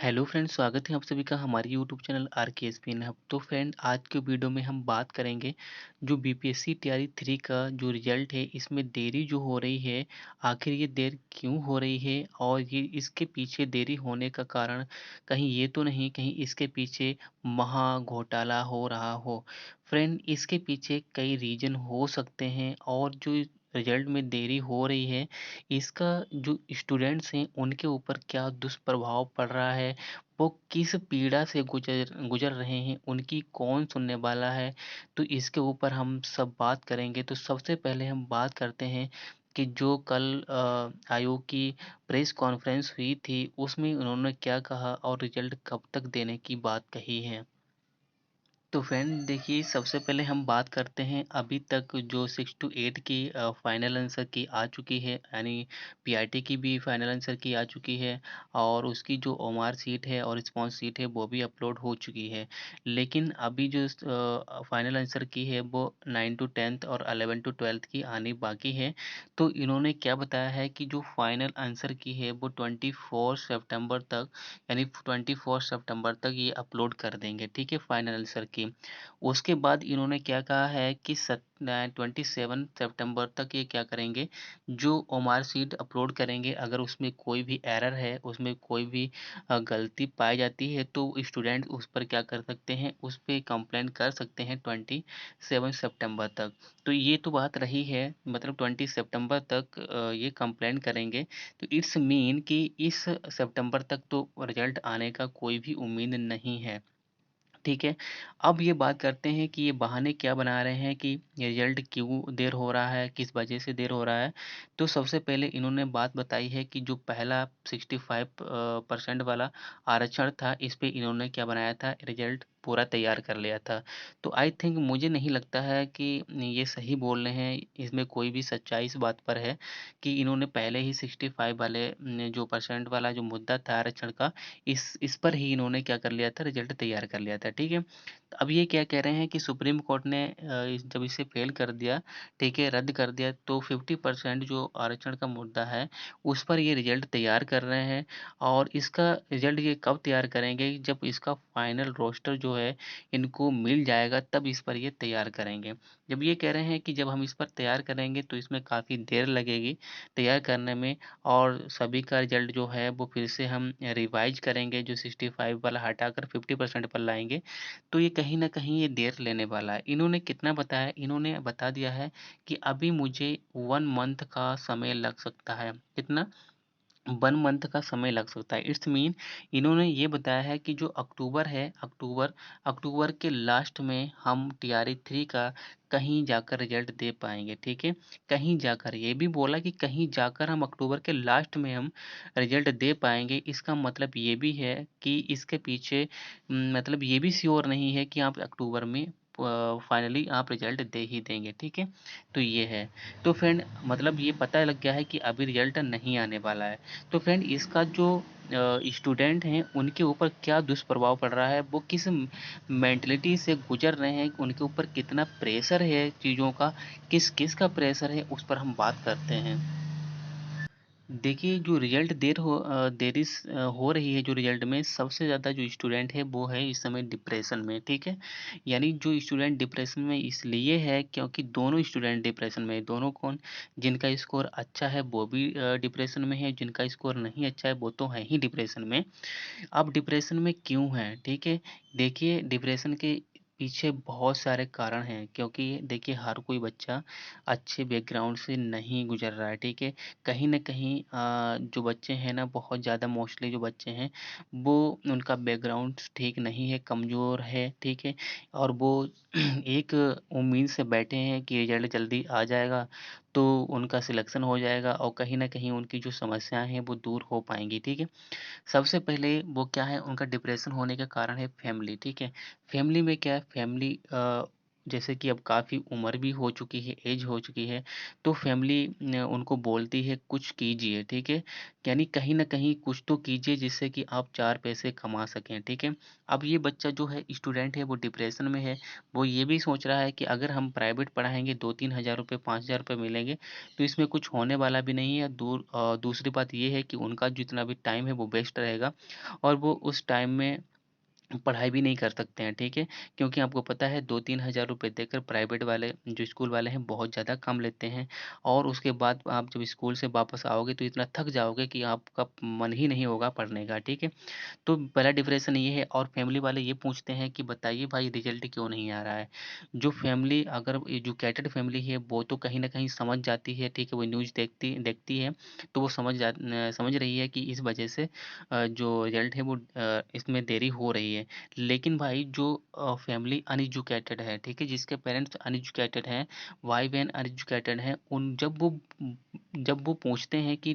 Hello friend, स्वागत है आप सभी का हमारे यूट्यूब चैनल आर के एस पी इन हब। तो फ्रेंड, आज के वीडियो में हम बात करेंगे जो बीपीएससी तैयारी 3 का जो रिजल्ट है, इसमें देरी जो हो रही है, आखिर ये देर क्यों हो रही है और ये इसके पीछे देरी होने का कारण कहीं ये तो नहीं कहीं इसके पीछे महा घोटाला हो रहा हो। फ्रेंड, इसके पीछे कई रीजन हो सकते हैं और जो रिजल्ट में देरी हो रही है, इसका जो स्टूडेंट्स हैं उनके ऊपर क्या दुष्प्रभाव पड़ रहा है, वो किस पीड़ा से गुजर गुजर रहे हैं, उनकी कौन सुनने वाला है। तो इसके ऊपर हम सब बात करेंगे। तो सबसे पहले हम बात करते हैं कि जो कल आयोग की प्रेस कॉन्फ्रेंस हुई थी, उसमें उन्होंने क्या कहा और रिजल्ट कब तक देने की बात कही है। तो फ्रेंड देखिए, सबसे पहले हम बात करते हैं अभी तक जो 6 टू 8 की फाइनल आंसर की आ चुकी है, यानी पीआईटी की भी फाइनल आंसर की आ चुकी है और उसकी जो ओएमआर सीट है और रिस्पांस सीट है वो भी अपलोड हो चुकी है। लेकिन अभी जो फाइनल आंसर की है वो 9 टू 10th और 11 टू 12th की आनी बाकी है। तो इन्होंने क्या बताया है कि जो फाइनल आंसर की है वो 24 सितंबर तक, यानी 24 सितंबर तक ये अपलोड कर देंगे, ठीक है, फाइनल आंसर की। उसके बाद इन्होंने क्या कहा है कि 27 सितंबर तक ये क्या करेंगे, जो ओमार शीट अपलोड करेंगे, अगर उसमें कोई भी एरर है, उसमें कोई भी गलती पाई जाती है तो स्टूडेंट उस पर क्या कर सकते हैं, उस पर कंप्लेंट कर सकते हैं 27 सितंबर तक। तो ये तो बात रही है, मतलब 20 सितंबर तक ये कंप्लेंट करेंगे। तो इट्स मीन कि इस सितंबर तक तो रिजल्ट आने का कोई भी उम्मीद नहीं है, ठीक है। अब ये बात करते हैं कि ये बहाने क्या बना रहे हैं कि ये रिजल्ट क्यों देर हो रहा है, किस वजह से देर हो रहा है। तो सबसे पहले इन्होंने बात बताई है कि जो पहला 65% वाला आरक्षण था, इस पे इन्होंने क्या बनाया था, रिजल्ट पूरा तैयार कर लिया था। तो आई थिंक, मुझे नहीं लगता है कि ये सही बोल रहे हैं, इसमें कोई भी सच्चाई इस बात पर है कि इन्होंने पहले ही 65 वाले जो परसेंट वाला जो मुद्दा था आरक्षण का, इस पर ही इन्होंने क्या कर लिया था, रिजल्ट तैयार कर लिया था, ठीक है। तो अब ये क्या कह रहे हैं कि सुप्रीम कोर्ट ने जब इसे फेल कर दिया, ठीक है, रद्द कर दिया, तो 50% जो आरक्षण का मुद्दा है, उस पर ये रिजल्ट तैयार कर रहे हैं। और इसका रिजल्ट ये कब तैयार करेंगे, जब इसका फाइनल रोस्टर जो है इनको मिल जाएगा, तब इस पर ये तैयार करेंगे। जब ये कह रहे हैं कि जब हम इस पर तैयार करेंगे तो इसमें काफ़ी देर लगेगी तैयार करने में, और सभी का रिजल्ट जो है वो फिर से हम रिवाइज करेंगे, जो 65 वाला हटाकर 50% पर लाएंगे, तो ये कहीं ना कहीं ये देर लेने वाला है। इन्होंने कितना बताया, इन्होंने बता दिया है कि अभी मुझे 1 मंथ का समय लग सकता है। कितना? 1 मंथ का समय लग सकता है। इट्स मीन, इन्होंने ये बताया है कि जो अक्टूबर है, अक्टूबर के लास्ट में हम टीआरई 3 का कहीं जाकर रिजल्ट दे पाएँगे, ठीक है? कहीं जाकर, ये भी बोला कि कहीं जाकर हम अक्टूबर के लास्ट में हम रिजल्ट दे पाएँगे। इसका मतलब ये भी है कि इसके पीछे मतलब ये भी श्योर नहीं है कि आप अक्टूबर में फाइनली आप रिजल्ट दे ही देंगे, ठीक है? तो ये है। तो फ्रेंड, मतलब ये पता लग गया है कि अभी रिजल्ट नहीं आने वाला है। तो फ्रेंड, इसका जो स्टूडेंट हैं उनके ऊपर क्या दुष्प्रभाव पड़ रहा है, वो किस मेंटलिटी से गुजर रहे हैं, उनके ऊपर कितना प्रेशर है चीज़ों का, किस किस का प्रेशर है, उस पर हम बात करते हैं। देखिए, जो रिजल्ट हो रही है, जो रिजल्ट में सबसे ज़्यादा जो स्टूडेंट है वो है इस समय डिप्रेशन में, ठीक है। यानी जो स्टूडेंट डिप्रेशन में इसलिए है क्योंकि दोनों स्टूडेंट डिप्रेशन में है। दोनों कौन? जिनका स्कोर अच्छा है वो भी डिप्रेशन में है, जिनका स्कोर नहीं अच्छा है वो तो है ही डिप्रेशन में। अब डिप्रेशन में क्यों हैं, ठीक है? देखिए, डिप्रेशन के पीछे बहुत सारे कारण हैं, क्योंकि देखिए, हर कोई बच्चा अच्छे बैकग्राउंड से नहीं गुजर रहा है, ठीक है? कहीं न कहीं जो बच्चे हैं ना, बहुत ज़्यादा मोस्टली जो बच्चे हैं, वो उनका बैकग्राउंड ठीक नहीं है, कमज़ोर है, ठीक है? और वो एक उम्मीद से बैठे हैं कि रिज़ल्ट जल्दी आ जाएगा, तो उनका सिलेक्शन हो जाएगा और कहीं न कहीं उनकी जो समस्याएँ हैं वो दूर हो पाएँगी, ठीक है? सबसे पहले वो क्या है, उनका डिप्रेशन होने का कारण है फैमिली, ठीक है? फैमिली में क्या है, फैमिली जैसे कि अब काफ़ी उम्र भी हो चुकी है, ऐज हो चुकी है, तो फैमिली उनको बोलती है कुछ कीजिए, ठीक है? यानी कहीं न कहीं कुछ तो कीजिए जिससे कि आप 4 पैसे कमा सकें, ठीक है? अब ये बच्चा जो है स्टूडेंट है वो डिप्रेशन में है, वो ये भी सोच रहा है कि अगर हम प्राइवेट पढ़ाएँगे 2-3 हज़ार रुपए, 5,000 रुपए मिलेंगे, तो इसमें कुछ होने वाला भी नहीं है। दूसरी बात ये है कि उनका जितना भी टाइम है वो वेस्ट रहेगा और वो उस टाइम में पढ़ाई भी नहीं कर सकते हैं, ठीक है? क्योंकि आपको पता है 2-3 हज़ार रुपए देकर प्राइवेट वाले जो स्कूल वाले हैं बहुत ज़्यादा कम लेते हैं और उसके बाद आप जब स्कूल से वापस आओगे तो इतना थक जाओगे कि आपका मन ही नहीं होगा पढ़ने का, ठीक है? तो पहला डिप्रेशन ये है और फैमिली वाले ये पूछते हैं कि बताइए भाई रिजल्ट क्यों नहीं आ रहा है? जो फैमिली अगर एजुकेटेड फैमिली है वो तो कहीं न कहीं समझ जाती है, ठीक है? वो न्यूज़ देखती देखती है तो वो समझ रही है कि इस वजह से जो रिजल्ट है वो इसमें देरी हो रही है। लेकिन भाई जो फैमिली अनएजुकेटेड है, ठीक है? जिसके पेरेंट्स अनएजुकेटेड हैं, भाई-बहन अनएजुकेटेड हैं, उन जब वो पूछते हैं कि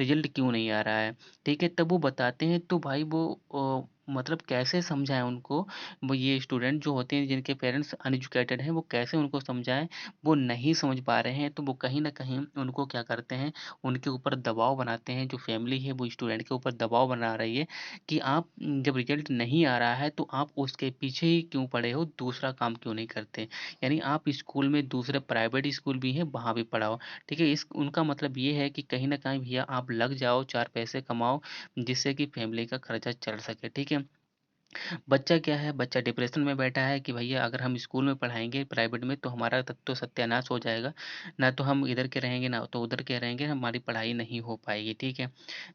रिजल्ट क्यों नहीं आ रहा है? ठीक है, तब वो बताते हैं तो भाई वो मतलब कैसे समझाएँ उनको? वो ये स्टूडेंट जो होते हैं जिनके पेरेंट्स अनएजुकेटेड हैं, वो कैसे उनको समझाएँ? वो नहीं समझ पा रहे हैं, तो वो कहीं न कहीं उनको क्या करते हैं, उनके ऊपर दबाव बनाते हैं, जो फैमिली है वो स्टूडेंट के ऊपर दबाव बना रही है कि आप जब रिजल्ट नहीं आ रहा है, तो आप उसके पीछे ही क्यों पड़े हो, दूसरा काम क्यों नहीं करते? यानी आप स्कूल में दूसरे प्राइवेट स्कूल भी हैं, वहाँ भी पढ़ाओ, ठीक है? इस उनका मतलब ये है कि कहीं न कहीं भैया आप लग जाओ, 4 पैसे कमाओ, जिससे कि फैमिली का खर्चा चल सके, ठीक है? बच्चा क्या है, बच्चा डिप्रेशन में बैठा है कि भैया अगर हम स्कूल में पढ़ाएँगे प्राइवेट में तो हमारा तब तो सत्यानाश हो जाएगा। ना तो हम इधर के रहेंगे, ना तो उधर के रहेंगे, हमारी पढ़ाई नहीं हो पाएगी, ठीक है?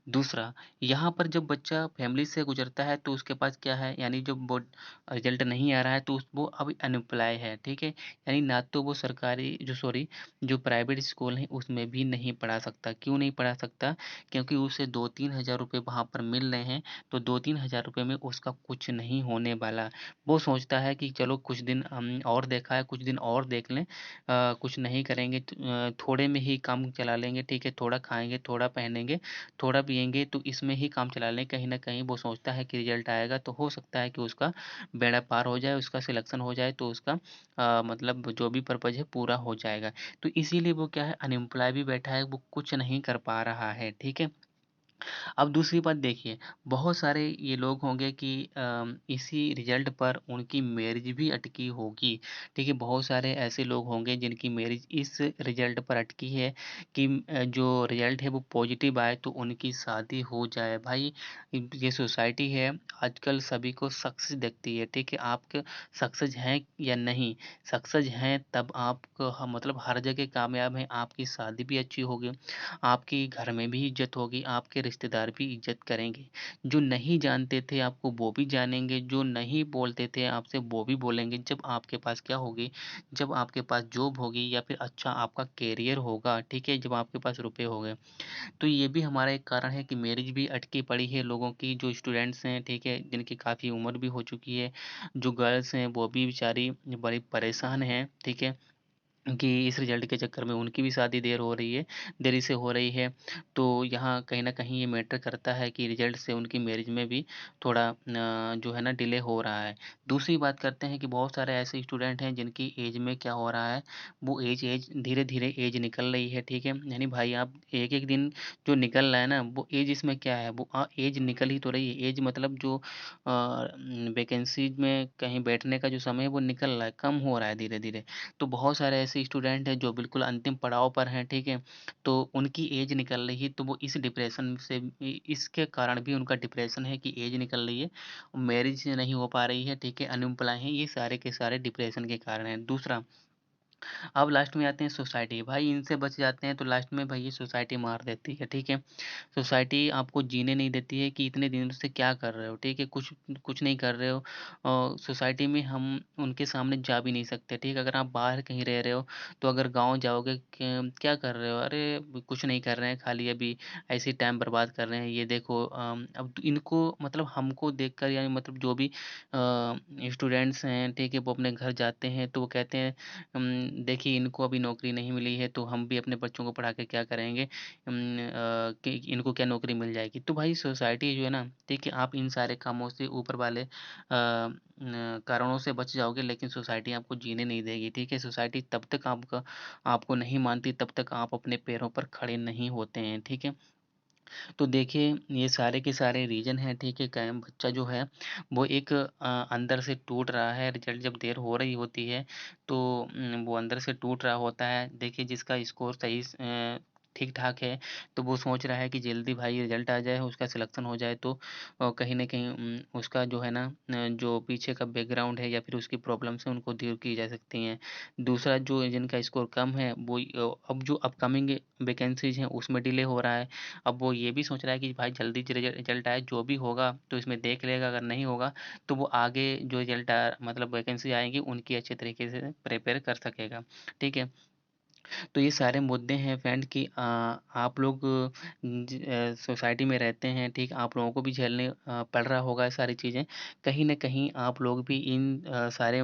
दूसरा, यहाँ पर जब बच्चा फैमिली से गुज़रता है तो उसके पास क्या है, यानी जब वो रिज़ल्ट नहीं आ रहा है तो वो अभी अनएम्प्लॉय है, ठीक है? यानी ना तो वो सरकारी जो सॉरी जो प्राइवेट स्कूल हैं उसमें भी नहीं पढ़ा सकता। क्यों नहीं पढ़ा सकता? क्योंकि उसे 2-3 हज़ार रुपए वहाँ पर मिल रहे हैं तो 2-3 हज़ार रुपए में उसका कुछ नहीं होने वाला। वो सोचता है कि चलो कुछ दिन और देखा है, कुछ दिन और देख लें कुछ नहीं करेंगे थोड़े में ही काम चला लेंगे, ठीक है? थोड़ा खाएँगे, थोड़ा पहनेंगे, थोड़ा पिएँगे तो इसमें ही काम चला लें। कहीं न कहीं वो सोचता है कि रिज़ल्ट आएगा तो हो सकता है कि उसका बेड़ा पार हो जाए, उसका सिलेक्शन हो जाए तो उसका मतलब जो भी पर्पज़ है पूरा हो जाएगा। तो इसीलिए वो क्या है अनएम्प्लॉय भी बैठा है, वो कुछ नहीं कर पा रहा है, ठीक है? अब दूसरी बात देखिए, बहुत सारे ये लोग होंगे कि इसी रिज़ल्ट पर उनकी मैरिज भी अटकी होगी, ठीक है? बहुत सारे ऐसे लोग होंगे जिनकी मैरिज इस रिज़ल्ट पर अटकी है कि जो रिज़ल्ट है वो पॉज़िटिव आए तो उनकी शादी हो जाए। भाई ये सोसाइटी है आजकल सभी को सक्सेस देखती है, ठीक है? आप सक्सेस हैं या नहीं? सक्सेस हैं तब आप ह मतलब हर जगह कामयाब हैं, आपकी शादी भी अच्छी होगी। आपकी घर में भी इज़्ज़त होगी, आपके रिश्तेदार भी इज़्ज़त करेंगे। जो नहीं जानते थे आपको वो भी जानेंगे, जो नहीं बोलते थे आपसे वो भी बोलेंगे। जब आपके पास क्या होगी, जब आपके पास जॉब होगी या फिर अच्छा आपका करियर होगा, ठीक है? जब आपके पास रुपए होंगे। तो ये भी हमारा एक कारण है कि मैरिज भी अटकी पड़ी है लोगों की, जो स्टूडेंट्स हैं, ठीक है? जिनकी काफ़ी उम्र भी हो चुकी है। जो गर्ल्स हैं वो भी बेचारी बड़ी परेशान हैं, ठीक है? कि इस रिज़ल्ट के चक्कर में उनकी भी शादी देरी से हो रही है। तो यहाँ कहीं न कहीं ये मैटर करता है कि रिज़ल्ट से उनकी मैरिज में भी थोड़ा जो है ना डिले हो रहा है। दूसरी बात करते हैं कि बहुत सारे ऐसे स्टूडेंट हैं जिनकी ऐज में क्या हो रहा है, वो ऐज धीरे-धीरे ऐज निकल रही है, ठीक है? यानी भाई आप एक-एक दिन जो निकल रहा है ना, वो ऐज इसमें क्या है, वो ऐज निकल ही तो रही है। ऐज मतलब जो वैकेंसीज़ में कहीं बैठने का जो समय है वो निकल रहा है, कम हो रहा है धीरे-धीरे। तो बहुत सारे ऐसे स्टूडेंट हैं जो बिल्कुल अंतिम पड़ाव पर हैं, ठीक है? तो उनकी एज निकल रही है तो वो इस डिप्रेशन से इसके कारण भी उनका डिप्रेशन है कि एज निकल रही है, मैरिज नहीं हो पा रही है, ठीक है? अनएम्प्लॉय हैं, ये सारे के सारे डिप्रेशन के कारण हैं। दूसरा अब लास्ट में आते हैं सोसाइटी, भाई इनसे बच जाते हैं तो लास्ट में भाई ये सोसाइटी मार देती है, ठीक है? सोसाइटी आपको जीने नहीं देती है कि इतने दिनों से क्या कर रहे हो, ठीक है? कुछ कुछ नहीं कर रहे हो सोसाइटी में हम उनके सामने जा भी नहीं सकते, ठीक है? अगर आप बाहर कहीं रह रहे हो, तो अगर गाँव जाओगे क्या कर रहे हो? अरे कुछ नहीं कर रहे हैं, खाली अभी ऐसे ही टाइम बर्बाद कर रहे हैं, ये देखो अब इनको मतलब हमको देखकर यानी मतलब जो भी स्टूडेंट्स हैं, ठीक है? वो अपने घर जाते हैं तो वो कहते हैं देखिए इनको अभी नौकरी नहीं मिली है तो हम भी अपने बच्चों को पढ़ा के क्या करेंगे, कि इनको क्या नौकरी मिल जाएगी। तो भाई सोसाइटी जो है ना, देखिए आप इन सारे कामों से ऊपर वाले कारणों से बच जाओगे, लेकिन सोसाइटी आपको जीने नहीं देगी, ठीक है। सोसाइटी तब तक आपको नहीं मानती, तब तक आप अपने पैरों पर खड़े नहीं होते हैं, ठीक है। तो देखिए ये सारे के सारे रीज़न हैं, ठीक है। क्या बच्चा जो है वो एक अंदर से टूट रहा है, रिजल्ट जब देर हो रही होती है तो वो अंदर से टूट रहा होता है। देखिए जिसका स्कोर सही ठीक-ठाक है, तो वो सोच रहा है कि जल्दी भाई रिजल्ट आ जाए, उसका सिलेक्शन हो जाए, तो कहीं न कहीं उसका जो है ना जो पीछे का बैकग्राउंड है या फिर उसकी प्रॉब्लम्स हैं उनको दूर की जा सकती हैं। दूसरा जो जिनका स्कोर कम है वो अब जो अपकमिंग वैकेंसीज़ हैं उसमें डिले हो रहा है। अब वो ये भी सोच रहा है कि भाई जल्दी रिजल्ट आए, जो भी होगा तो इसमें देख लेगा, अगर नहीं होगा तो वो आगे जो रिजल्ट मतलब वैकेंसी आएँगी उनकी अच्छे तरीके से प्रिपेयर कर सकेगा, ठीक है। तो ये सारे मुद्दे हैं फ्रेंड कि आप लोग सोसाइटी में रहते हैं, ठीक, आप लोगों को भी झेलने पड़ रहा होगा ये सारी चीज़ें। कहीं न कहीं आप लोग भी इन सारे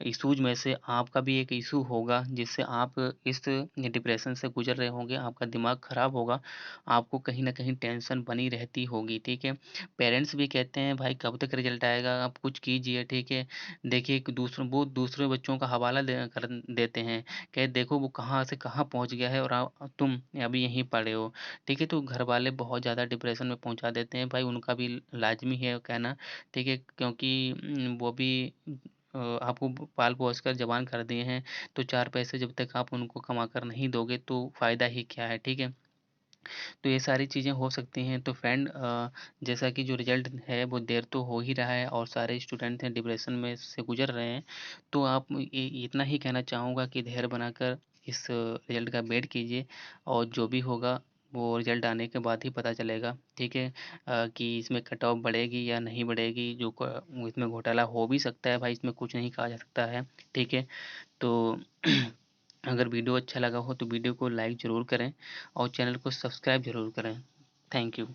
इश्यूज़ में से आपका भी एक इश्यू होगा जिससे आप इस डिप्रेशन से गुज़र रहे होंगे, आपका दिमाग ख़राब होगा, आपको कहीं न कहीं टेंशन बनी रहती होगी, ठीक है। पेरेंट्स भी कहते हैं भाई कब तक रिज़ल्ट आएगा, आप कुछ कीजिए, ठीक है। देखिए कि दूसरे बच्चों का हवाला कर देते हैं, कि देखो वो कहाँ से कहाँ पहुँच गया है और तुम अभी यहीं पड़े हो, ठीक है। तो घरवाले बहुत ज़्यादा डिप्रेशन में पहुँचा देते हैं भाई, उनका भी लाज़मी है कहना, ठीक है, क्योंकि वो भी आपको पाल-पोस कर जवान कर दिए हैं, तो 4 पैसे जब तक आप उनको कमा कर नहीं दोगे तो फ़ायदा ही क्या है, ठीक है। तो ये सारी चीज़ें हो सकती हैं। तो फ्रेंड जैसा कि जो रिज़ल्ट है वो देर तो हो ही रहा है और सारे स्टूडेंट हैं डिप्रेशन में से गुज़र रहे हैं। तो आप इतना ही कहना चाहूँगा कि धैर्य बनाकर इस रिज़ल्ट का वेट कीजिए और जो भी होगा वो रिज़ल्ट आने के बाद ही पता चलेगा, ठीक है। कि इसमें कट ऑफ बढ़ेगी या नहीं बढ़ेगी, जो इसमें घोटाला हो भी सकता है भाई, इसमें कुछ नहीं कहा जा सकता है, ठीक है। तो अगर वीडियो अच्छा लगा हो तो वीडियो को लाइक ज़रूर करें और चैनल को सब्सक्राइब ज़रूर करें। Thank you.